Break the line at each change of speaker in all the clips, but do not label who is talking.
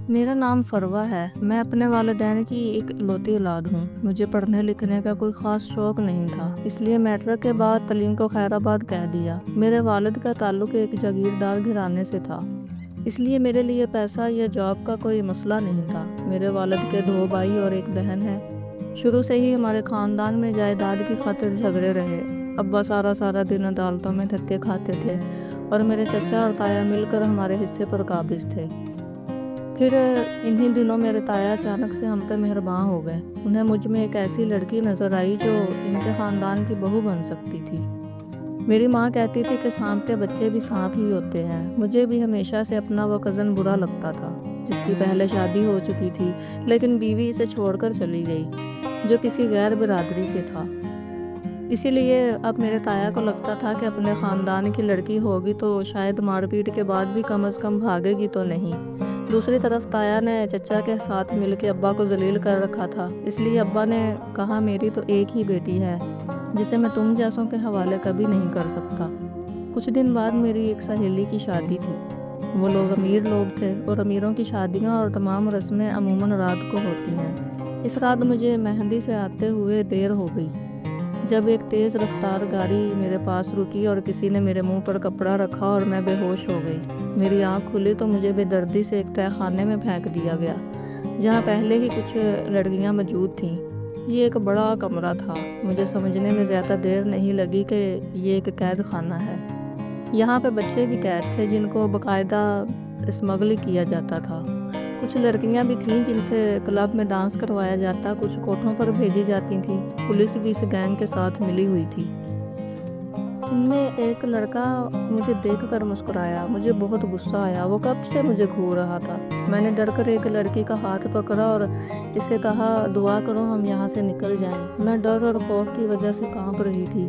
میرا نام فروہ ہے۔ میں اپنے والدین کی ایک اکلوتی اولاد ہوں۔ مجھے پڑھنے لکھنے کا کوئی خاص شوق نہیں تھا، اس لیے میٹرک کے بعد تعلیم کو خیر آباد کہہ دیا۔ میرے والد کا تعلق ایک جاگیردار گھرانے سے تھا، اس لیے میرے لیے پیسہ یا جاب کا کوئی مسئلہ نہیں تھا۔ میرے والد کے 2 بھائی اور ایک بہن ہے۔ شروع سے ہی ہمارے خاندان میں جائیداد کی خاطر جھگڑے رہے۔ ابا سارا دن عدالتوں میں دھکے کھاتے تھے اور میرے چچا اور تایا مل کر ہمارے حصے پر قابض تھے۔ پھر انہی دنوں میرے تایا اچانک سے ہم پہ مہرباں ہو گئے۔ انہیں مجھ میں ایک ایسی لڑکی نظر آئی جو ان کے خاندان کی بہو بن سکتی تھی۔ میری ماں کہتی تھی کہ سانپ کے بچے بھی سانپ ہی ہوتے ہیں۔ مجھے بھی ہمیشہ سے اپنا وہ کزن برا لگتا تھا، جس کی پہلے شادی ہو چکی تھی لیکن بیوی اسے چھوڑ کر چلی گئی، جو کسی غیر برادری سے تھا۔ اسی لیے اب میرے تایا کو لگتا تھا کہ اپنے خاندان کی لڑکی ہوگی تو شاید مار پیٹ کے بعد بھی کم از کم بھاگے گی تو نہیں۔ دوسری طرف تایا نے چچا کے ساتھ مل کے ابا کو ذلیل کر رکھا تھا، اس لیے ابا نے کہا میری تو ایک ہی بیٹی ہے جسے میں تم جیسوں کے حوالے کبھی نہیں کر سکتا۔ کچھ دن بعد میری ایک سہیلی کی شادی تھی۔ وہ لوگ امیر لوگ تھے اور امیروں کی شادیاں اور تمام رسمیں عموماً رات کو ہوتی ہیں۔ اس رات مجھے مہندی سے آتے ہوئے دیر ہو گئی۔ جب ایک تیز رفتار گاڑی میرے پاس رکی اور کسی نے میرے منہ پر کپڑا رکھا اور میں بے ہوش ہو گئی۔ میری آنکھ کھلی تو مجھے بے دردی سے ایک تہہ خانے میں پھینک دیا گیا، جہاں پہلے ہی کچھ لڑکیاں موجود تھیں۔ یہ ایک بڑا کمرہ تھا۔ مجھے سمجھنے میں زیادہ دیر نہیں لگی کہ یہ ایک قید خانہ ہے۔ یہاں پہ بچے بھی قید تھے جن کو باقاعدہ اسمگل کیا جاتا تھا۔ کچھ لڑکیاں بھی تھیں جن سے کلب میں ڈانس کروایا جاتا، کچھ کوٹھوں پر بھیجی جاتی تھیں۔ پولیس بھی اس گینگ کے ساتھ ملی ہوئی تھی۔ ان میں ایک لڑکا مجھے دیکھ کر مسکرایا۔ مجھے بہت غصہ آیا۔ وہ کب سے مجھے گھور رہا تھا۔ میں نے ڈر کر ایک لڑکی کا ہاتھ پکڑا اور اسے کہا دعا کرو ہم یہاں سے نکل جائیں۔ میں ڈر اور خوف کی وجہ سے کانپ رہی تھی۔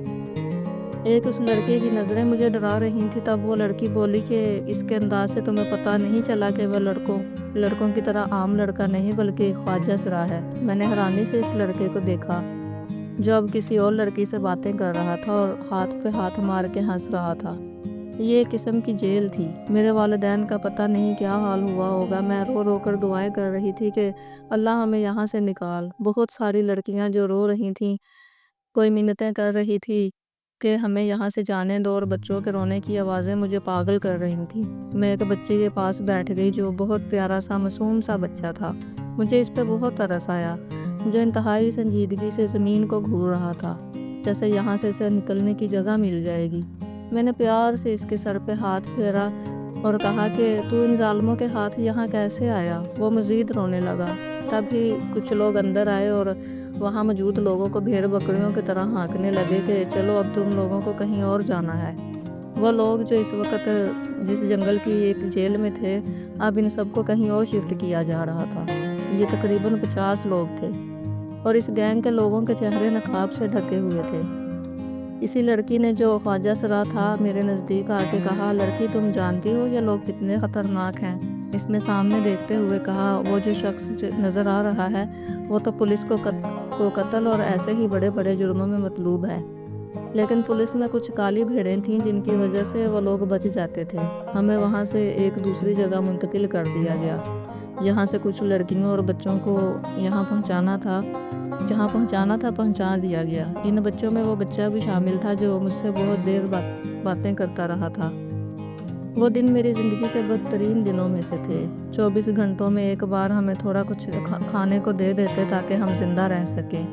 ایک اس لڑکے کی نظریں مجھے ڈرا رہی تھی۔ تب وہ لڑکی بولی کہ اس کے انداز سے تمہیں پتہ نہیں چلا کہ وہ لڑکوں کی طرح عام لڑکا نہیں بلکہ خواجہ سرا ہے۔ میں نے حیرانی سے اس لڑکے کو دیکھا جو اب کسی اور لڑکی سے باتیں کر رہا تھا اور ہاتھ پہ ہاتھ مار کے ہنس رہا تھا۔ یہ ایک قسم کی جیل تھی۔ میرے والدین کا پتہ نہیں کیا حال ہوا ہوگا۔ میں رو رو کر دعائیں کر رہی تھی کہ اللہ ہمیں یہاں سے نکال۔ بہت ساری لڑکیاں جو رو رہی تھیں، کوئی منتیں کر رہی تھی کہ ہمیں یہاں سے جانے دو، اور بچوں کے رونے کی آوازیں مجھے پاگل کر رہی تھیں۔ میں ایک بچے کے پاس بیٹھ گئی جو بہت پیارا سا معصوم سا بچہ تھا۔ مجھے اس پہ بہت ترس آیا، جو انتہائی سنجیدگی سے زمین کو گھور رہا تھا، جیسے یہاں سے اسے نکلنے کی جگہ مل جائے گی۔ میں نے پیار سے اس کے سر پہ ہاتھ پھیرا اور کہا کہ تو ان ظالموں کے ہاتھ یہاں کیسے آیا؟ وہ مزید رونے لگا۔ تب ہی کچھ لوگ اندر آئے اور وہاں موجود لوگوں کو بھیڑ بکریوں کی طرح ہانکنے لگے کہ چلو اب تم لوگوں کو کہیں اور جانا ہے۔ وہ لوگ جو اس وقت جس جنگل کی ایک جیل میں تھے، اب ان سب کو کہیں اور شفٹ کیا جا رہا تھا۔ یہ تقریباً 50 لوگ تھے اور اس گینگ کے لوگوں کے چہرے نقاب سے ڈھکے ہوئے تھے۔ اسی لڑکی نے جو خواجہ سرا تھا میرے نزدیک آ کے کہا لڑکی تم جانتی ہو یہ لوگ کتنے خطرناک ہیں؟ اس نے سامنے دیکھتے ہوئے کہا وہ جو شخص نظر آ رہا ہے وہ تو پولیس کو قتل اور ایسے ہی بڑے بڑے جرموں میں مطلوب ہے، لیکن پولیس میں کچھ کالی بھیڑیں تھیں جن کی وجہ سے وہ لوگ بچ جاتے تھے۔ ہمیں وہاں سے ایک دوسری جگہ منتقل کر دیا گیا، یہاں سے کچھ لڑکیوں اور بچوں کو یہاں جہاں پہنچانا تھا پہنچا دیا گیا۔ ان بچوں میں وہ بچہ بھی شامل تھا جو مجھ سے بہت دیر باتیں کرتا رہا تھا۔ وہ دن میری زندگی کے بدترین دنوں میں سے تھے۔ 24 گھنٹوں میں ایک بار ہمیں تھوڑا کچھ کھانے کو دے دیتے تاکہ ہم زندہ رہ سکیں۔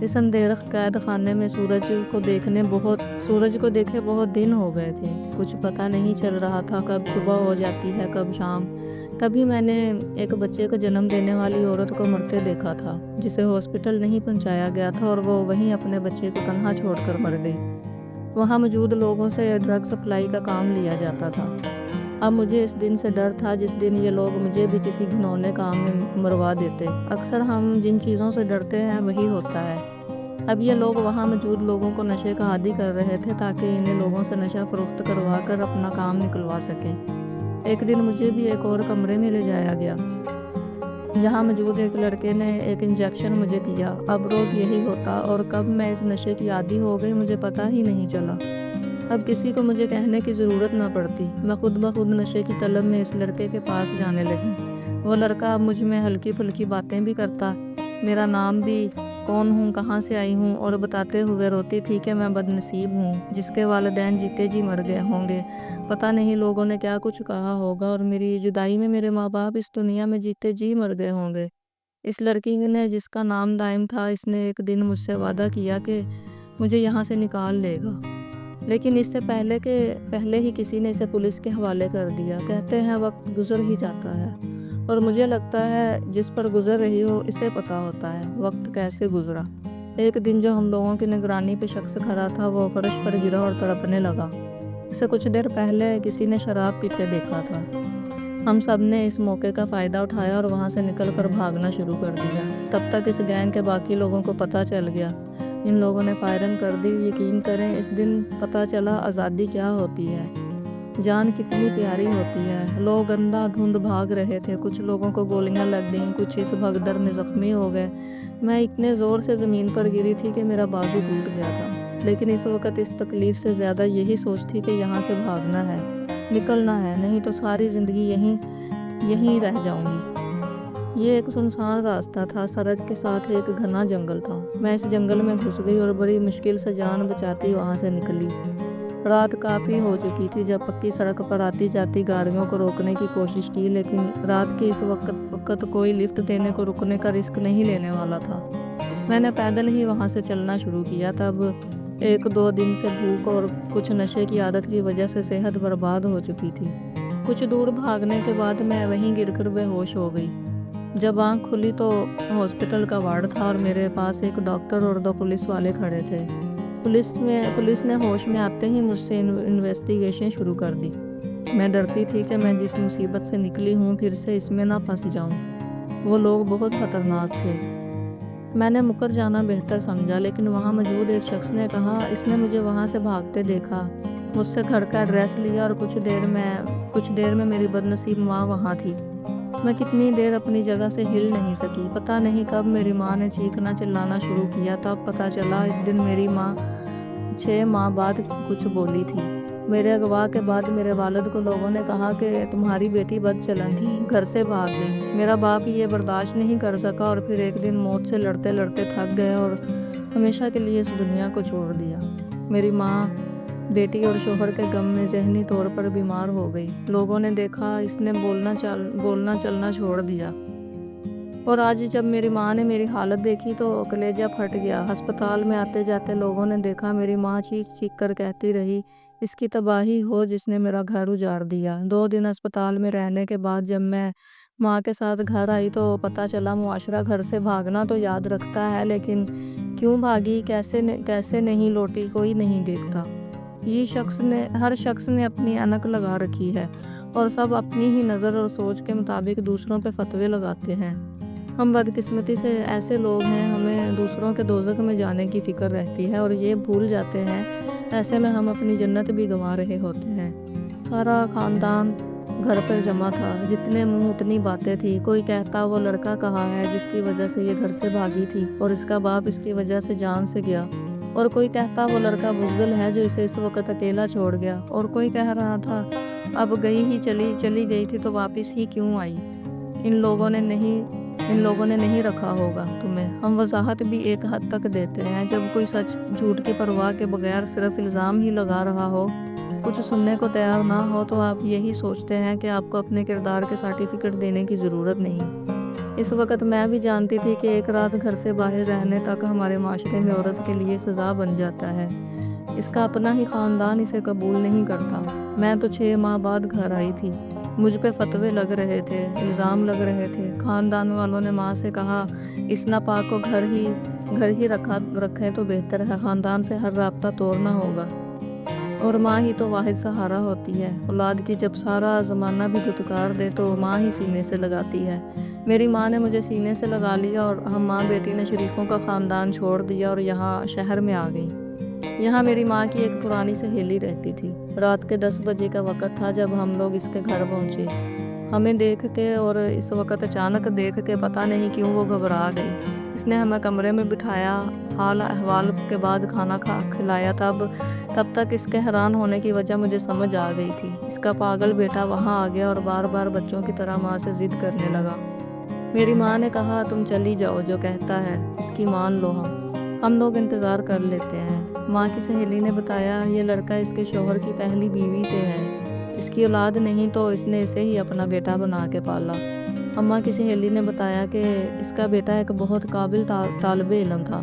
اس اندھیرے قید خانے میں سورج کو دیکھے بہت دن ہو گئے تھے۔ کچھ پتہ نہیں چل رہا تھا کب صبح ہو جاتی ہے کب شام۔ تبھی میں نے ایک بچے کو جنم دینے والی عورت کو مرتے دیکھا تھا، جسے ہاسپٹل نہیں پہنچایا گیا تھا اور وہ وہیں اپنے بچے کو تنہا چھوڑ کر مر گئی۔ وہاں موجود لوگوں سے ڈرگ سپلائی کا کام لیا جاتا تھا۔ اب مجھے اس دن سے ڈر تھا جس دن یہ لوگ مجھے بھی کسی گھنونے کام میں مروا دیتے۔ اکثر ہم جن چیزوں سے ڈرتے ہیں وہی ہوتا ہے۔ اب یہ لوگ وہاں موجود لوگوں کو نشے کا عادی کر رہے تھے تاکہ انہیں لوگوں سے نشہ فروخت کروا کر اپنا کام نکلوا سکیں۔ ایک دن مجھے بھی ایک اور کمرے میں لے جایا گیا، یہاں موجود ایک لڑکے نے ایک انجیکشن مجھے دیا۔ اب روز یہی ہوتا اور کب میں اس نشے کی عادی ہو گئی مجھے پتہ ہی نہیں چلا۔ اب کسی کو مجھے کہنے کی ضرورت نہ پڑتی، میں خود بخود نشے کی طلب میں اس لڑکے کے پاس جانے لگی۔ وہ لڑکا اب مجھ میں ہلکی پھلکی باتیں بھی کرتا، میرا نام بھی، کون ہوں، کہاں سے آئی ہوں، اور بتاتے ہوئے روتی تھی کہ میں بد نصیب ہوں جس کے والدین جیتے جی مر گئے ہوں گے۔ پتہ نہیں لوگوں نے کیا کچھ کہا ہوگا اور میری جدائی میں میرے ماں باپ اس دنیا میں جیتے جی مر گئے ہوں گے۔ اس لڑکی نے جس کا نام دائم تھا، اس نے ایک دن مجھ سے وعدہ کیا کہ مجھے یہاں سے نکال لے گا، لیکن اس سے پہلے ہی کسی نے اسے پولیس کے حوالے کر دیا۔ کہتے ہیں وقت گزر ہی جاتا ہے، اور مجھے لگتا ہے جس پر گزر رہی ہو اسے پتہ ہوتا ہے وقت کیسے گزرا۔ ایک دن جو ہم لوگوں کی نگرانی پہ شخص کھڑا تھا وہ فرش پر گرا اور تڑپنے لگا۔ اسے کچھ دیر پہلے کسی نے شراب پیتے دیکھا تھا۔ ہم سب نے اس موقع کا فائدہ اٹھایا اور وہاں سے نکل کر بھاگنا شروع کر دیا۔ تب تک اس گینگ کے باقی لوگوں کو پتہ چل گیا۔ ان لوگوں نے فائرنگ کر دی۔ یقین کریں اس دن پتہ چلا آزادی کیا ہوتی ہے، جان کتنی پیاری ہوتی ہے۔ لوگ اندھا دھند بھاگ رہے تھے، کچھ لوگوں کو گولیاں لگ گئیں، کچھ اس بھگدڑ میں زخمی ہو گئے۔ میں اتنے زور سے زمین پر گری تھی کہ میرا بازو ٹوٹ گیا تھا، لیکن اس وقت اس تکلیف سے زیادہ یہی سوچ تھی کہ یہاں سے بھاگنا ہے، نکلنا ہے، نہیں تو ساری زندگی یہیں رہ جاؤں گی۔ یہ ایک سنسان راستہ تھا، سڑک کے ساتھ ایک گھنا جنگل تھا۔ میں اس جنگل میں گھس گئی اور بڑی مشکل سے جان بچاتی وہاں سے نکلی۔ رات کافی ہو چکی تھی جب پکی سڑک پر آتی جاتی گاڑیوں کو روکنے کی کوشش کی، لیکن رات کے اس وقت کوئی لفٹ دینے کو رکنے کا رسک نہیں لینے والا تھا۔ میں نے پیدل ہی وہاں سے چلنا شروع کیا۔ تب 1-2 دن سے بھوک اور کچھ نشے کی عادت کی وجہ سے صحت برباد ہو چکی تھی۔ کچھ دور بھاگنے کے بعد میں وہیں گر کر بے ہوش ہو گئی۔ جب آنکھ کھلی تو ہاسپٹل کا وارڈ تھا اور میرے پاس ایک ڈاکٹر اور 2 پولیس والے کھڑے تھے۔ پولیس نے ہوش میں آتے ہی مجھ سے انویسٹیگیشن شروع کر دی۔ میں ڈرتی تھی کہ میں جس مصیبت سے نکلی ہوں پھر سے اس میں نہ پھنس جاؤں۔ وہ لوگ بہت خطرناک تھے۔ میں نے مکر جانا بہتر سمجھا، لیکن وہاں موجود ایک شخص نے کہا، اس نے مجھے وہاں سے بھاگتے دیکھا، مجھ سے گھر کا ایڈریس لیا اور کچھ دیر میں میری بد نصیب ماں وہاں تھی۔ میں کتنی دیر اپنی جگہ سے ہل نہیں سکی۔ پتہ نہیں کب میری ماں نے چیخنا چلانا شروع کیا، تب پتہ چلا اس دن میری ماں 6 ماہ بعد کچھ بولی تھی۔ میرے اغوا کے بعد میرے والد کو لوگوں نے کہا کہ تمہاری بیٹی بد چلن تھی، گھر سے بھاگ گئی۔ میرا باپ یہ برداشت نہیں کر سکا اور پھر ایک دن موت سے لڑتے لڑتے تھک گئے اور ہمیشہ کے لیے اس دنیا کو چھوڑ دیا۔ میری ماں بیٹی اور شوہر کے غم میں ذہنی طور پر بیمار ہو گئی۔ لوگوں نے دیکھا اس نے بولنا چلنا چھوڑ دیا، اور آج جب میری ماں نے میری حالت دیکھی تو کلیجہ پھٹ گیا۔ ہسپتال میں آتے جاتے لوگوں نے دیکھا میری ماں چیخ چیخ کر کہتی رہی، اس کی تباہی ہو جس نے میرا گھر اجاڑ دیا۔ 2 دن ہسپتال میں رہنے کے بعد جب میں ماں کے ساتھ گھر آئی تو پتہ چلا معاشرہ گھر سے بھاگنا تو یاد رکھتا ہے، لیکن کیوں بھاگی، کیسے نہیں لوٹی، کوئی نہیں دیکھتا۔ ہر شخص نے اپنی انک لگا رکھی ہے اور سب اپنی ہی نظر اور سوچ کے مطابق دوسروں پہ فتوے لگاتے ہیں۔ ہم بدقسمتی سے ایسے لوگ ہیں، ہمیں دوسروں کے دوزخ میں جانے کی فکر رہتی ہے اور یہ بھول جاتے ہیں ایسے میں ہم اپنی جنت بھی گنوا رہے ہوتے ہیں۔ سارا خاندان گھر پر جمع تھا، جتنے منہ اتنی باتیں تھی۔ کوئی کہتا وہ لڑکا کہاں ہے جس کی وجہ سے یہ گھر سے بھاگی تھی اور اس کا باپ اس کی وجہ سے جان سے گیا، اور کوئی کہتا وہ لڑکا بزدل ہے جو اسے اس وقت اکیلا چھوڑ گیا، اور کوئی کہہ رہا تھا اب چلی گئی تھی تو واپس ہی کیوں آئی، ان لوگوں نے نہیں رکھا ہوگا تمہیں۔ ہم وضاحت بھی ایک حد تک دیتے ہیں، جب کوئی سچ جھوٹ کی پرواہ کے بغیر صرف الزام ہی لگا رہا ہو، کچھ سننے کو تیار نہ ہو، تو آپ یہی سوچتے ہیں کہ آپ کو اپنے کردار کے سرٹیفکیٹ دینے کی ضرورت نہیں۔ اس وقت میں بھی جانتی تھی کہ ایک رات گھر سے باہر رہنے تک ہمارے معاشرے میں عورت کے لیے سزا بن جاتا ہے۔ اس کا اپنا ہی خاندان اسے قبول نہیں کرتا۔ میں تو 6 ماہ بعد گھر آئی تھی۔ مجھ پہ فتوے لگ رہے تھے، الزام لگ رہے تھے۔ خاندان والوں نے ماں سے کہا اس ناپاک کو گھر ہی رکھیں تو بہتر ہے، خاندان سے ہر رابطہ توڑنا ہوگا، اور ماں ہی تو واحد سہارا ہوتی ہے۔ اولاد کی جب سارا زمانہ بھی دھتکار دے تو ماں ہی سینے سے لگاتی ہے۔ میری ماں نے مجھے سینے سے لگا لیا اور ہم ماں بیٹی نے شریفوں کا خاندان چھوڑ دیا اور یہاں شہر میں آ گئی۔ یہاں میری ماں کی ایک پرانی سہیلی رہتی تھی۔ رات کے 10 بجے کا وقت تھا جب ہم لوگ اس کے گھر پہنچے۔ ہمیں دیکھ کے اور اس وقت اچانک دیکھ کے پتہ نہیں کیوں وہ گھبرا گئی۔ اس نے ہمیں کمرے میں بٹھایا، حال احوال کے بعد کھانا کھلایا۔ تب تک اس کے حیران ہونے کی وجہ مجھے سمجھ آ گئی تھی۔ اس کا پاگل بیٹا وہاں آ گیا اور بار بار بچوں کی طرح ماں سے ضد کرنے لگا۔ میری ماں نے کہا تم چلی جاؤ، جو کہتا ہے اس کی مان لو، ہم لوگ انتظار کر لیتے ہیں۔ ماں کی سہیلی نے بتایا یہ لڑکا اس کے شوہر کی پہلی بیوی سے ہے، اس کی اولاد نہیں تو اس نے اسے ہی اپنا بیٹا بنا کے پالا۔ اماں کی سہیلی نے بتایا کہ اس کا بیٹا ایک بہت قابل طالب علم تھا،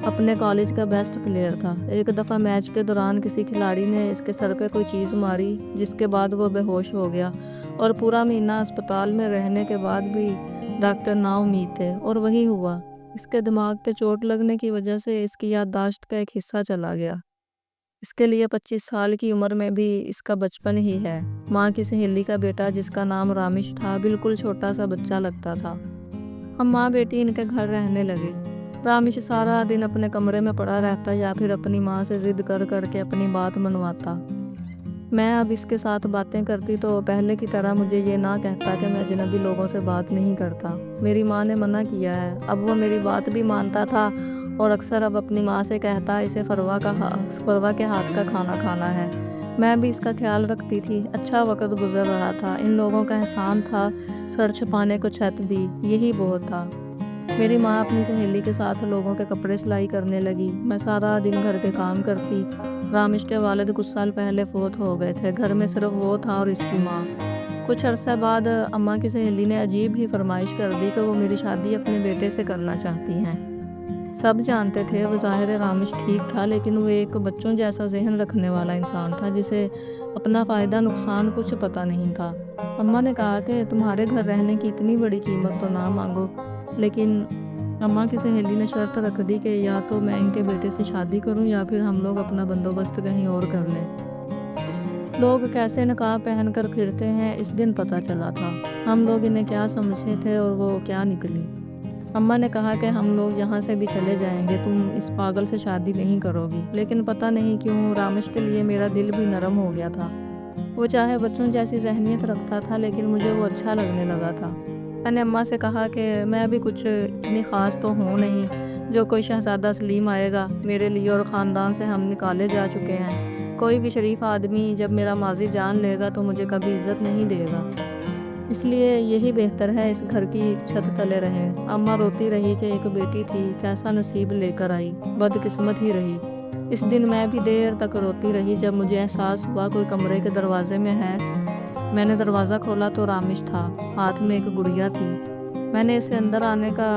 اپنے کالج کا بیسٹ پلیئر تھا۔ ایک دفعہ میچ کے دوران کسی کھلاڑی نے اس کے سر پہ کوئی چیز ماری، جس کے بعد وہ بے ہوش ہو گیا اور پورا مہینہ اسپتال میں رہنے کے بعد بھی ڈاکٹر نا امید تھے، اور وہی ہوا۔ اس کے دماغ پہ چوٹ لگنے کی وجہ سے اس کی یادداشت کا ایک حصہ چلا گیا۔ اس کے لیے 25 سال کی عمر میں بھی اس کا بچپن ہی ہے۔ ماں کی سہیلی کا بیٹا جس کا نام رامش تھا بالکل چھوٹا سا بچہ لگتا تھا۔ ہم ماں بیٹی ان کے گھر رہنے لگے۔ رامش سارا دن اپنے کمرے میں پڑا رہتا یا پھر اپنی ماں سے ضد کر کے اپنی بات منواتا۔ میں اب اس کے ساتھ باتیں کرتی تو پہلے کی طرح مجھے یہ نہ کہتا کہ میں اجنبی لوگوں سے بات نہیں کرتا۔ میری ماں نے منع کیا ہے۔ اب وہ میری بات بھی مانتا تھا اور اکثر اب اپنی ماں سے کہتا اسے فروا کے ہاتھ کا کھانا کھانا ہے۔ میں بھی اس کا خیال رکھتی تھی۔ اچھا وقت گزر رہا تھا۔ ان لوگوں کا احسان تھا، سر چھپانے کو چھت دی، یہی بہت تھا۔ میری ماں اپنی سہیلی کے ساتھ لوگوں کے کپڑے سلائی کرنے لگی، میں سارا دن گھر کے کام کرتی۔ رامش کے والد کچھ سال پہلے فوت ہو گئے تھے، گھر میں صرف وہ تھا اور اس کی ماں۔ کچھ عرصہ بعد اماں کی سہیلی نے عجیب ہی فرمائش کر دی کہ وہ میری شادی اپنے بیٹے سے کرنا چاہتی ہیں۔ سب جانتے تھے بظاہر رامش ٹھیک تھا، لیکن وہ ایک بچوں جیسا ذہن رکھنے والا انسان تھا جسے اپنا فائدہ نقصان کچھ پتہ نہیں تھا۔ اماں نے کہا کہ تمہارے گھر رہنے کی اتنی بڑی قیمت تو نہ مانگو، لیکن اماں کی سہیلی نے شرط رکھ دی کہ یا تو میں ان کے بیٹے سے شادی کروں یا پھر ہم لوگ اپنا بندوبست کہیں اور کر لیں۔ لوگ کیسے نقاب پہن کر پھرتے ہیں اس دن پتہ چلا تھا۔ ہم لوگ انہیں کیا سمجھے تھے اور وہ کیا نکلی۔ اماں نے کہا کہ ہم لوگ یہاں سے بھی چلے جائیں گے، تم اس پاگل سے شادی نہیں کرو گی۔ لیکن پتہ نہیں کیوں رامش کے لیے میرا دل بھی نرم ہو گیا تھا۔ وہ چاہے بچوں جیسی ذہنیت رکھتا تھا، لیکن مجھے وہ اچھا لگنے لگا تھا۔ میں نے اماں سے کہا کہ میں بھی کچھ اتنی خاص تو ہوں نہیں جو کوئی شہزادہ سلیم آئے گا، میرے لیے اور خاندان سے ہم نکالے جا چکے ہیں۔ کوئی بھی شریف آدمی جب میرا ماضی جان لے گا تو مجھے کبھی عزت نہیں دے گا، اس لیے یہی بہتر ہے اس گھر کی چھت تلے رہیں۔ اماں روتی رہی کہ ایک بیٹی تھی، کیسا نصیب لے کر آئی، بدقسمت ہی رہی۔ اس دن میں بھی دیر تک روتی رہی۔ جب مجھے احساس ہوا کوئی کمرے کے دروازے میں ہے، میں نے دروازہ کھولا تو رامش تھا، ہاتھ میں ایک گڑیا تھی۔ میں نے اسے اندر آنے کا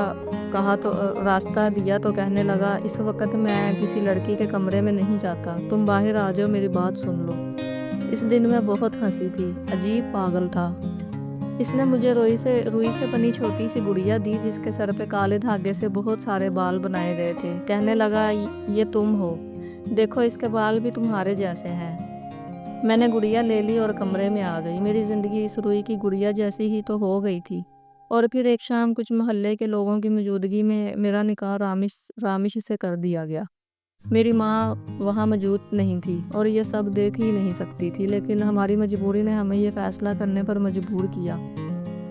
کہا تو راستہ دیا تو کہنے لگا اس وقت میں کسی لڑکی کے کمرے میں نہیں جاتا، تم باہر آ جاؤ، میری بات سن لو۔ اس دن میں بہت ہنسی تھی، عجیب پاگل تھا۔ اس نے مجھے روئی سے بنی چھوٹی سی گڑیا دی جس کے سر پہ کالے دھاگے سے بہت سارے بال بنائے گئے تھے۔ کہنے لگا یہ تم ہو، دیکھو اس کے بال بھی تمہارے جیسے ہیں۔ میں نے گڑیا لے لی اور کمرے میں آ گئی۔ میری زندگی اس روئی کی گڑیا جیسی ہی تو ہو گئی تھی۔ اور پھر ایک شام کچھ محلے کے لوگوں کی موجودگی میں میرا نکاح رامش سے کر دیا گیا۔ میری ماں وہاں موجود نہیں تھی اور یہ سب دیکھ ہی نہیں سکتی تھی، لیکن ہماری مجبوری نے ہمیں یہ فیصلہ کرنے پر مجبور کیا۔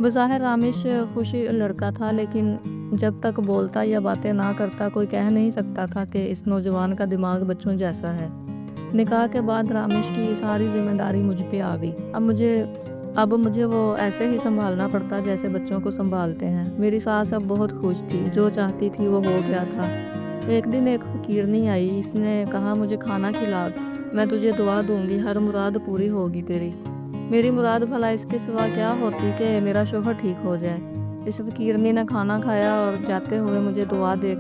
بظاہر رامش خوش لڑکا تھا، لیکن جب تک بولتا یا باتیں نہ کرتا کوئی کہہ نہیں سکتا تھا کہ اس نوجوان کا دماغ بچوں جیسا ہے۔ نکاح کے بعد رامش کی ساری ذمہ داری مجھ پہ آ گئی۔ اب مجھے وہ ایسے ہی سنبھالنا پڑتا جیسے بچوں کو سنبھالتے ہیں۔ میری ساس اب بہت خوش تھی، جو چاہتی تھی وہ ہو گیا تھا۔ ایک دن ایک فقیرنی آئی، اس نے کہا مجھے کھانا کھلا، میں تجھے دعا دوں گی، ہر مراد پوری ہوگی تیری۔ میری مراد بھلا اس کے سوا کیا ہوتی کہ میرا شوہر ٹھیک ہو جائے۔ اس فقیرنی نے کھانا کھایا اور جاتے ہوئے مجھے دعا دے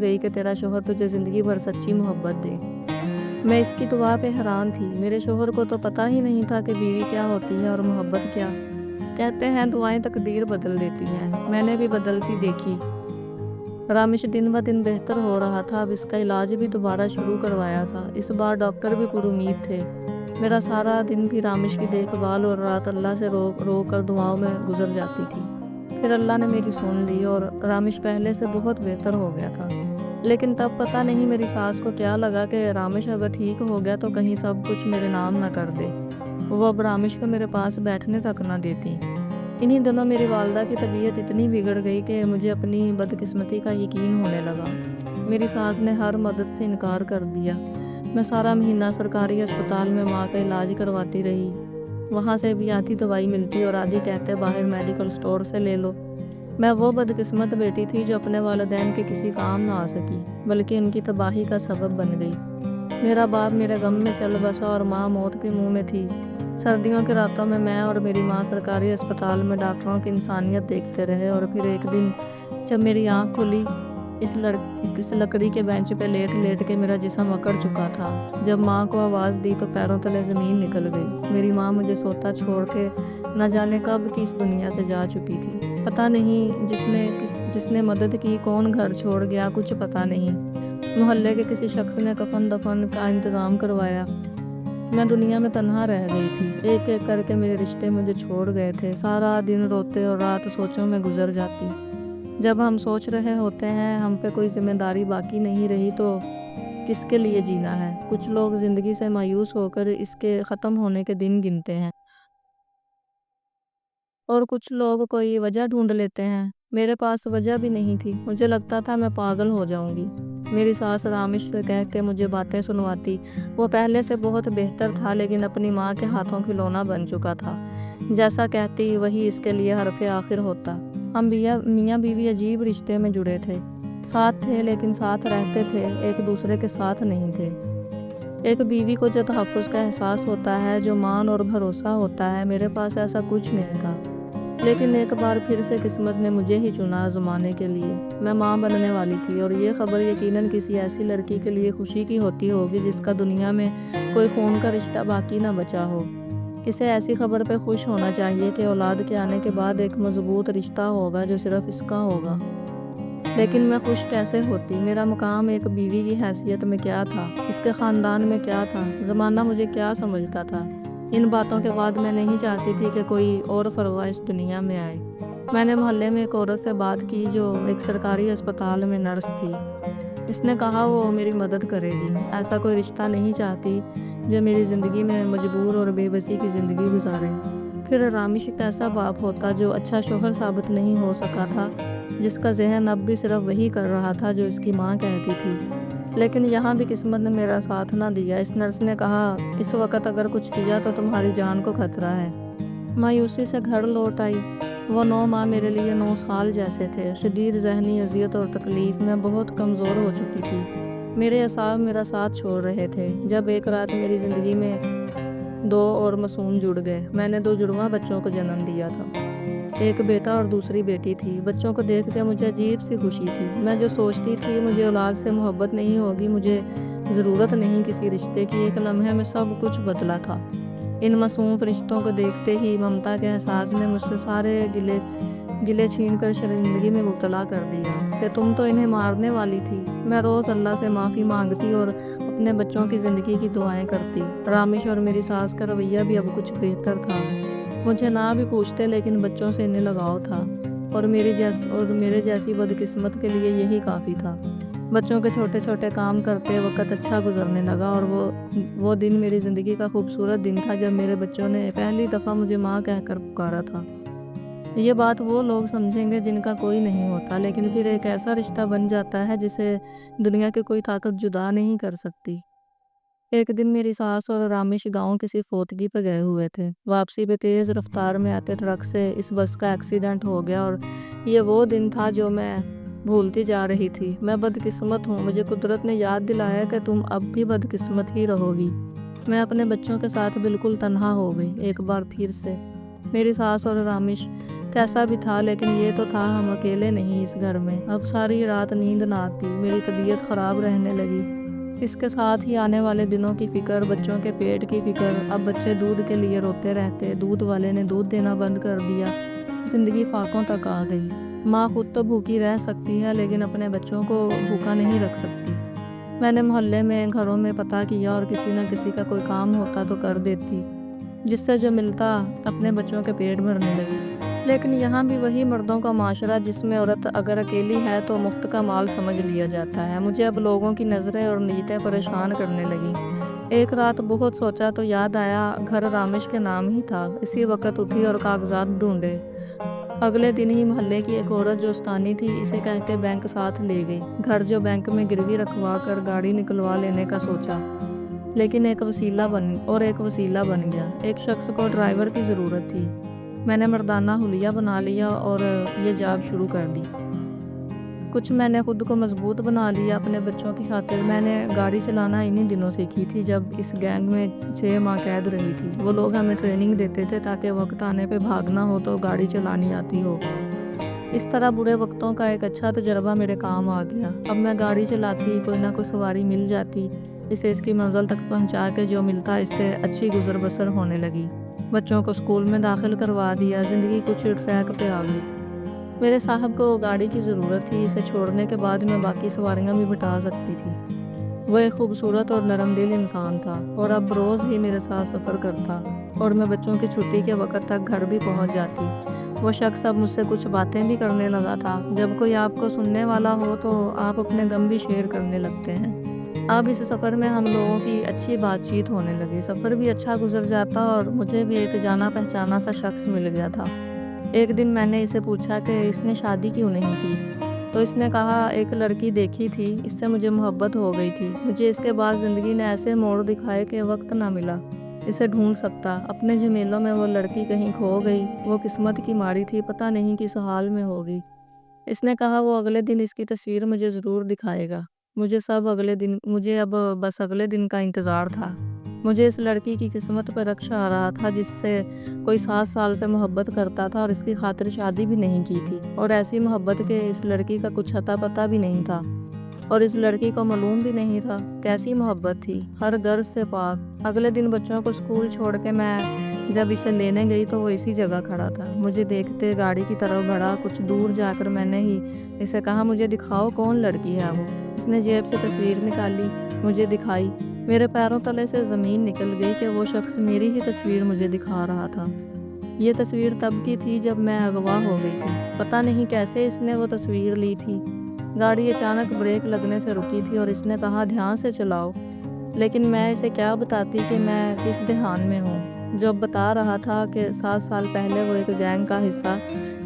گئی کہ تیرا شوہر تجھے زندگی بھر سچی محبت دے۔ میں اس کی دعا پہ حیران تھی۔ میرے شوہر کو تو پتہ ہی نہیں تھا کہ بیوی کیا ہوتی ہے اور محبت کیا۔ کہتے ہیں دعائیں تقدیر بدل دیتی ہیں، میں نے بھی بدلتی دیکھی۔ رامش دن بہ دن بہتر ہو رہا تھا۔ اب اس کا علاج بھی دوبارہ شروع کروایا تھا۔ اس بار ڈاکٹر بھی پر امید تھے۔ میرا سارا دن بھی رامش کی دیکھ بھال اور رات اللہ سے رو کر دعاؤں میں گزر جاتی تھی۔ پھر اللہ نے میری سن لی اور رامش پہلے سے بہت بہتر ہو گیا تھا۔ لیکن تب پتہ نہیں میری ساس کو کیا لگا کہ رامش اگر ٹھیک ہو گیا تو کہیں سب کچھ میرے نام نہ کر دے۔ وہ اب رامش کو میرے پاس بیٹھنے تک نہ دیتی۔ انہی دنوں میری والدہ کی طبیعت اتنی بگڑ گئی کہ مجھے اپنی بدقسمتی کا یقین ہونے لگا۔ میری ساس نے ہر مدد سے انکار کر دیا۔ میں سارا مہینہ سرکاری ہسپتال میں ماں کا علاج کرواتی رہی۔ وہاں سے بھی آدھی دوائی ملتی اور آدھی کہتے باہر میڈیکل سٹور سے لے لو۔ میں وہ بدقسمت بیٹی تھی جو اپنے والدین کے کسی کام نہ آ سکی، بلکہ ان کی تباہی کا سبب بن گئی۔ میرا باپ میرے غم میں چل بسا اور ماں موت کے منہ میں تھی۔ سردیوں کی راتوں میں اور میری ماں سرکاری ہسپتال میں ڈاکٹروں کی انسانیت دیکھتے رہے، اور پھر ایک دن جب میری آنکھ کھلی، اس لکڑی کے بینچ پہ لیٹ لیٹ کے میرا جسم اکڑ چکا تھا۔ جب ماں کو آواز دی تو پیروں تلے زمین نکل گئی۔ میری ماں مجھے سوتا چھوڑ کے نہ جانے کب کی اس دنیا سے جا چکی تھی۔ پتہ نہیں جس نے مدد کی، کون گھر چھوڑ گیا، کچھ پتہ نہیں۔ محلے کے کسی شخص نے کفن دفن کا انتظام کروایا۔ میں دنیا میں تنہا رہ گئی تھی۔ ایک ایک کر کے میرے رشتے مجھے چھوڑ گئے تھے۔ سارا دن روتے اور رات سوچوں میں گزر جاتی۔ جب ہم سوچ رہے ہوتے ہیں ہم پہ کوئی ذمہ داری باقی نہیں رہی تو کس کے لیے جینا ہے؟ کچھ لوگ زندگی سے مایوس ہو کر اس کے ختم ہونے کے دن گنتے ہیں، اور کچھ لوگ کوئی وجہ ڈھونڈ لیتے ہیں۔ میرے پاس وجہ بھی نہیں تھی۔ مجھے لگتا تھا میں پاگل ہو جاؤں گی۔ میری ساس رامش سے کہہ کے مجھے باتیں سنواتی۔ وہ پہلے سے بہت بہتر تھا، لیکن اپنی ماں کے ہاتھوں کھلونا بن چکا تھا۔ جیسا کہتی وہی اس کے لیے حرف آخر ہوتا۔ ہم میاں بیوی عجیب رشتے میں جڑے تھے۔ ساتھ تھے لیکن ساتھ رہتے تھے، ایک دوسرے کے ساتھ نہیں تھے۔ ایک بیوی کو جو تحفظ کا احساس ہوتا ہے، جو مان اور بھروسہ ہوتا ہے، میرے پاس ایسا کچھ نہیں تھا۔ لیکن ایک بار پھر سے قسمت نے مجھے ہی چنا آزمانے کے لیے۔ میں ماں بننے والی تھی، اور یہ خبر یقیناً کسی ایسی لڑکی کے لیے خوشی کی ہوتی ہوگی جس کا دنیا میں کوئی خون کا رشتہ باقی نہ بچا ہو۔ اسے ایسی خبر پہ خوش ہونا چاہیے کہ اولاد کے آنے کے بعد ایک مضبوط رشتہ ہوگا جو صرف اس کا ہوگا۔ لیکن میں خوش کیسے ہوتی؟ میرا مقام ایک بیوی کی حیثیت میں کیا تھا؟ اس کے خاندان میں کیا تھا؟ زمانہ مجھے کیا سمجھتا تھا؟ ان باتوں کے بعد میں نہیں چاہتی تھی کہ کوئی اور فروا اس دنیا میں آئے۔ میں نے محلے میں ایک عورت سے بات کی جو ایک سرکاری ہسپتال میں نرس تھی۔ اس نے کہا وہ میری مدد کرے گی۔ ایسا کوئی رشتہ نہیں چاہتی جو میری زندگی میں مجبور اور بے بسی کی زندگی گزارے۔ پھر رامش ایک ایسا باپ ہوتا جو اچھا شوہر ثابت نہیں ہو سکا تھا، جس کا ذہن اب بھی صرف وہی کر رہا تھا جو اس کی ماں کہتی تھی۔ لیکن یہاں بھی قسمت نے میرا ساتھ نہ دیا۔ اس نرس نے کہا اس وقت اگر کچھ کیا تو تمہاری جان کو خطرہ ہے۔ مایوسی سے گھر لوٹ آئی۔ وہ 9 ماہ میرے لیے 9 سال جیسے تھے۔ شدید ذہنی اذیت اور تکلیف میں بہت کمزور ہو چکی تھی۔ میرے اعصاب میرا ساتھ چھوڑ رہے تھے۔ جب ایک رات میری زندگی میں 2 اور معصوم جڑ گئے۔ میں نے 2 جڑواں بچوں کو جنم دیا تھا۔ ایک بیٹا اور دوسری بیٹی تھی۔ بچوں کو دیکھ کے مجھے عجیب سی خوشی تھی۔ میں جو سوچتی تھی مجھے اولاد سے محبت نہیں ہوگی، مجھے ضرورت نہیں کسی رشتے کی، ایک لمحے میں سب کچھ بدلا تھا۔ ان معصوم فرشتوں کو دیکھتے ہی ممتا کے احساس نے مجھ سے سارے گلے چھین کر شرمندگی میں مبتلا کر دیا کہ تم تو انہیں مارنے والی تھی۔ میں روز اللہ سے معافی مانگتی اور اپنے بچوں کی زندگی کی دعائیں کرتی۔ رامش اور میری ساس کا رویہ بھی اب کچھ بہتر تھا۔ مجھے نہ بھی پوچھتے لیکن بچوں سے انہیں لگاؤ تھا، اور میرے جیسی بدقسمت کے لیے یہی کافی تھا۔ بچوں کے چھوٹے چھوٹے کام کرتے وقت اچھا گزرنے لگا، اور وہ دن میری زندگی کا خوبصورت دن تھا جب میرے بچوں نے پہلی دفعہ مجھے ماں کہہ کر پکارا تھا۔ یہ بات وہ لوگ سمجھیں گے جن کا کوئی نہیں ہوتا، لیکن پھر ایک ایسا رشتہ بن جاتا ہے جسے دنیا کی کوئی طاقت جدا نہیں کر سکتی۔ ایک دن میری ساس اور رامش گاؤں کسی فوتگی پہ گئے ہوئے تھے۔ واپسی پہ تیز رفتار میں آتے ٹرک سے اس بس کا ایکسیڈنٹ ہو گیا، اور یہ وہ دن تھا جو میں بھولتی جا رہی تھی۔ میں بدقسمت ہوں، مجھے قدرت نے یاد دلایا کہ تم اب بھی بدقسمت ہی رہو گی۔ میں اپنے بچوں کے ساتھ بالکل تنہا ہو گئی ایک بار پھر سے۔ میری ساس اور رامش کیسا بھی تھا، لیکن یہ تو تھا ہم اکیلے نہیں اس گھر میں۔ اب ساری رات نیند نہ آتی، میری طبیعت خراب رہنے لگی۔ اس کے ساتھ ہی آنے والے دنوں کی فکر، بچوں کے پیٹ کی فکر۔ اب بچے دودھ کے لیے روتے رہتے، دودھ والے نے دودھ دینا بند کر دیا۔ زندگی فاقوں تک آ گئی۔ ماں خود تو بھوکی رہ سکتی ہے لیکن اپنے بچوں کو بھوکا نہیں رکھ سکتی۔ میں نے محلے میں گھروں میں پتہ کیا، اور کسی نہ کسی کا کوئی کام ہوتا تو کر دیتی، جس سے جو ملتا اپنے بچوں کے پیٹ بھرنے لگی۔ لیکن یہاں بھی وہی مردوں کا معاشرہ جس میں عورت اگر اکیلی ہے تو مفت کا مال سمجھ لیا جاتا ہے۔ مجھے اب لوگوں کی نظریں اور نیتیں پریشان کرنے لگیں۔ ایک رات بہت سوچا تو یاد آیا گھر رامش کے نام ہی تھا۔ اسی وقت اٹھی اور کاغذات ڈھونڈے۔ اگلے دن ہی محلے کی ایک عورت جو استانی تھی اسے کہہ کے بینک ساتھ لے گئی۔ گھر جو بینک میں گروی رکھوا کر گاڑی نکلوا لینے کا سوچا، لیکن ایک وسیلہ بن گیا۔ ایک شخص کو ڈرائیور کی ضرورت تھی۔ میں نے مردانہ حلیہ بنا لیا اور یہ جاب شروع کر دی۔ کچھ میں نے خود کو مضبوط بنا لیا اپنے بچوں کی خاطر۔ میں نے گاڑی چلانا انہی دنوں سیکھی تھی جب اس گینگ میں 6 ماہ قید رہی تھی۔ وہ لوگ ہمیں ٹریننگ دیتے تھے تاکہ وقت آنے پہ بھاگنا ہو تو گاڑی چلانی آتی ہو۔ اس طرح برے وقتوں کا ایک اچھا تجربہ میرے کام آ گیا۔ اب میں گاڑی چلاتی، کوئی نہ کوئی سواری مل جاتی، اسے اس کی منزل تک پہنچا کے جو ملتا اس سے اچھی گزر بسر ہونے لگی۔ بچوں کو اسکول میں داخل کروا دیا، زندگی کچھ ٹریک پہ آ گئی۔ میرے صاحب کو گاڑی کی ضرورت تھی، اسے چھوڑنے کے بعد میں باقی سواریاں بھی بٹھا سکتی تھی۔ وہ ایک خوبصورت اور نرم دل انسان تھا اور اب روز ہی میرے ساتھ سفر کرتا اور میں بچوں کی چھٹی کے وقت تک گھر بھی پہنچ جاتی۔ وہ شخص اب مجھ سے کچھ باتیں بھی کرنے لگا تھا۔ جب کوئی آپ کو سننے والا ہو تو آپ اپنے غم بھی شیئر کرنے لگتے ہیں۔ اب اس سفر میں ہم لوگوں کی اچھی بات چیت ہونے لگی، سفر بھی اچھا گزر جاتا اور مجھے بھی ایک جانا پہچانا سا شخص مل گیا تھا۔ ایک دن میں نے اسے پوچھا کہ اس نے شادی کیوں نہیں کی، تو اس نے کہا ایک لڑکی دیکھی تھی، اس سے مجھے محبت ہو گئی تھی۔ مجھے اس کے بعد زندگی نے ایسے موڑ دکھائے کہ وقت نہ ملا اسے ڈھونڈ سکتا۔ اپنے جھمیلوں میں وہ لڑکی کہیں کھو گئی، وہ قسمت کی ماری تھی، پتہ نہیں کس حال میں ہوگی۔ اس نے کہا وہ اگلے دن اس کی تصویر مجھے ضرور دکھائے گا۔ مجھے اب بس اگلے دن کا انتظار تھا۔ مجھے اس لڑکی کی قسمت پر رکش آ رہا تھا جس سے کوئی 7 سال سے محبت کرتا تھا اور اس کی خاطر شادی بھی نہیں کی تھی، اور ایسی محبت کہ اس لڑکی کا کچھ اتا پتہ بھی نہیں تھا اور اس لڑکی کو معلوم بھی نہیں تھا۔ کیسی محبت تھی، ہر غرض سے پاک۔ اگلے دن بچوں کو اسکول چھوڑ کے میں جب اسے لینے گئی تو وہ اسی جگہ کھڑا تھا۔ مجھے دیکھتے گاڑی کی طرف بڑھا، کچھ دور جا کر میں نے ہی اسے کہا مجھے دکھاؤ کون لڑکی ہے وہ۔ اس نے جیب سے تصویر نکالی، مجھے دکھائی۔ میرے پیروں تلے سے زمین نکل گئی کہ وہ شخص میری ہی تصویر مجھے دکھا رہا تھا۔ یہ تصویر تب کی تھی جب میں اغوا ہو گئی تھی۔ پتہ نہیں کیسے اس نے وہ تصویر لی تھی۔ گاڑی اچانک بریک لگنے سے رکی تھی اور اس نے کہا دھیان سے چلاؤ، لیکن میں اسے کیا بتاتی کہ میں کس دھیان میں ہوں۔ جو اب بتا رہا تھا کہ 7 سال پہلے وہ ایک گینگ کا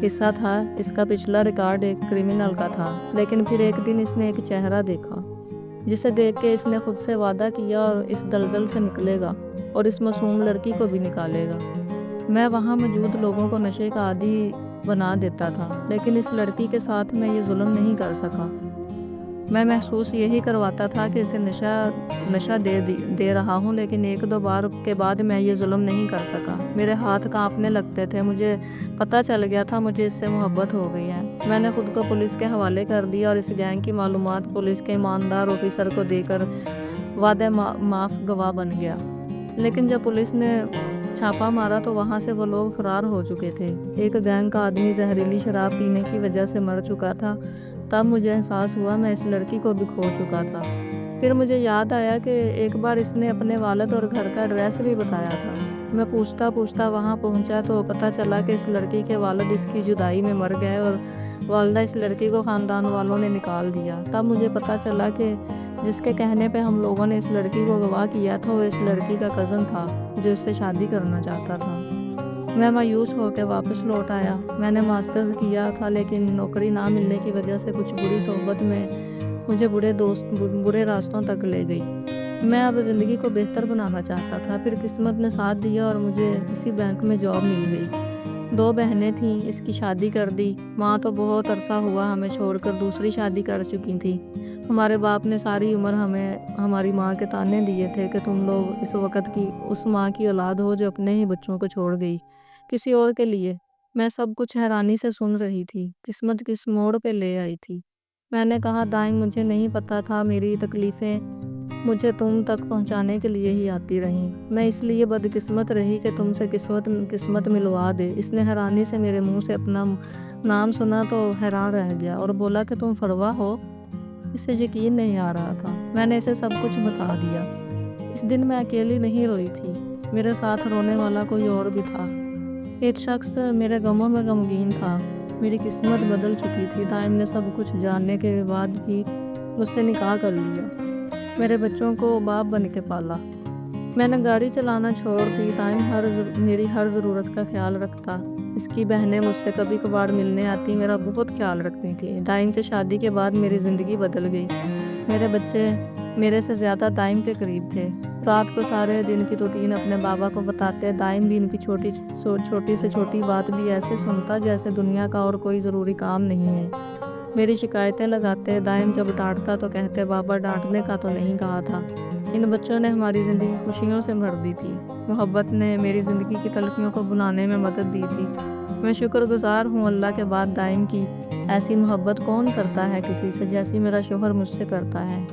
حصہ تھا، اس کا پچھلا ریکارڈ ایک کرمنل کا تھا، لیکن پھر ایک دن اس نے ایک چہرہ دیکھا جسے دیکھ کے اس نے خود سے وعدہ کیا اور اس دلدل سے نکلے گا اور اس معصوم لڑکی کو بھی نکالے گا۔ میں وہاں موجود لوگوں کو نشے کا عادی بنا دیتا تھا، لیکن اس لڑکی کے ساتھ میں یہ ظلم نہیں کر سکا۔ میں محسوس یہی کرواتا تھا کہ اسے نشہ دے رہا ہوں، لیکن 1-2 بار کے بعد میں یہ ظلم نہیں کر سکا۔ میرے ہاتھ کانپنے لگتے تھے، مجھے پتہ چل گیا تھا مجھے اس سے محبت ہو گئی ہے۔ میں نے خود کو پولیس کے حوالے کر دیا اور اس گینگ کی معلومات پولیس کے ایماندار آفیسر کو دے کر وعدہ معاف گواہ بن گیا۔ لیکن جب پولیس نے چھاپا مارا تو وہاں سے وہ لوگ فرار ہو چکے تھے۔ ایک گینگ کا آدمی زہریلی شراب پینے کی وجہ سے مر چکا تھا۔ تب مجھے احساس ہوا میں اس لڑکی کو بھی کھو چکا تھا۔ پھر مجھے یاد آیا کہ ایک بار اس نے اپنے والد اور گھر کا ایڈریس بھی بتایا تھا۔ میں پوچھتا وہاں پہنچا تو پتہ چلا کہ اس لڑکی کے والد اس کی جدائی میں مر گئے اور والدہ اس لڑکی کو خاندان والوں نے نکال دیا۔ تب مجھے پتہ چلا کہ جس کے کہنے پہ ہم لوگوں نے اس لڑکی کو اغوا کیا تھا وہ اس لڑکی کا کزن تھا جو اس سے شادی کرنا چاہتا تھا۔ میں مایوس ہو کے واپس لوٹ آیا۔ میں نے ماسٹرز کیا تھا لیکن نوکری نہ ملنے کی وجہ سے کچھ بری صحبت میں مجھے برے راستوں تک لے گئی۔ میں اب زندگی کو بہتر بنانا چاہتا تھا۔ پھر قسمت نے ساتھ دیا اور مجھے اسی بینک میں جاب مل گئی۔ 2 بہنیں تھیں، اس کی شادی کر دی۔ ماں تو بہت عرصہ ہوا ہمیں چھوڑ کر دوسری شادی کر چکی تھی۔ ہمارے باپ نے ساری عمر ہمیں ہماری ماں کے طعنے دیے تھے کہ تم لوگ اس وقت کی اس ماں کی اولاد ہو جو اپنے ہی بچوں کو چھوڑ گئی کسی اور کے لیے۔ میں سب کچھ حیرانی سے سن رہی تھی۔ قسمت کس موڑ پہ لے آئی تھی۔ میں نے کہا دائیں مجھے نہیں پتا تھا میری تکلیفیں مجھے تم تک پہنچانے کے لیے ہی آتی رہیں۔ میں اس لیے بدقسمت رہی کہ تم سے قسمت ملوا دے۔ اس نے حیرانی سے میرے منہ سے اپنا نام سنا تو حیران رہ گیا اور بولا کہ تم فروا ہو۔ اسے یقین نہیں آ رہا تھا۔ میں نے اسے سب کچھ بتا دیا۔ اس دن میں اکیلی نہیں روئی تھی، میرے ساتھ رونے والا کوئی اور بھی تھا۔ ایک شخص میرے غموں میں غمگین تھا۔ میری قسمت بدل چکی تھی۔ دائم نے سب کچھ جاننے کے بعد بھی مجھ سے نکاح کر لیا، میرے بچوں کو باپ بن کے پالا۔ میں نے گاڑی چلانا چھوڑ دی۔ دائم میری ہر ضرورت کا خیال رکھتا، اس کی بہنیں مجھ سے کبھی کبھار ملنے آتی میرا بہت خیال رکھتی تھیں۔ دائم سے شادی کے بعد میری زندگی بدل گئی۔ میرے بچے میرے سے زیادہ دائم کے قریب تھے۔ رات کو سارے دن کی روٹین اپنے بابا کو بتاتے، دائم بھی ان کی چھوٹی سے چھوٹی بات بھی ایسے سنتا جیسے دنیا کا اور کوئی ضروری کام نہیں ہے۔ میری شکایتیں لگاتے، دائم جب ڈانٹتا تو کہتے بابا ڈانٹنے کا تو نہیں کہا تھا۔ ان بچوں نے ہماری زندگی خوشیوں سے بھر دی تھی۔ محبت نے میری زندگی کی تلخیوں کو بھلانے میں مدد دی تھی۔ میں شکر گزار ہوں اللہ کے بعد دائم کی۔ ایسی محبت کون کرتا ہے کسی سے جیسی میرا شوہر مجھ سے کرتا ہے۔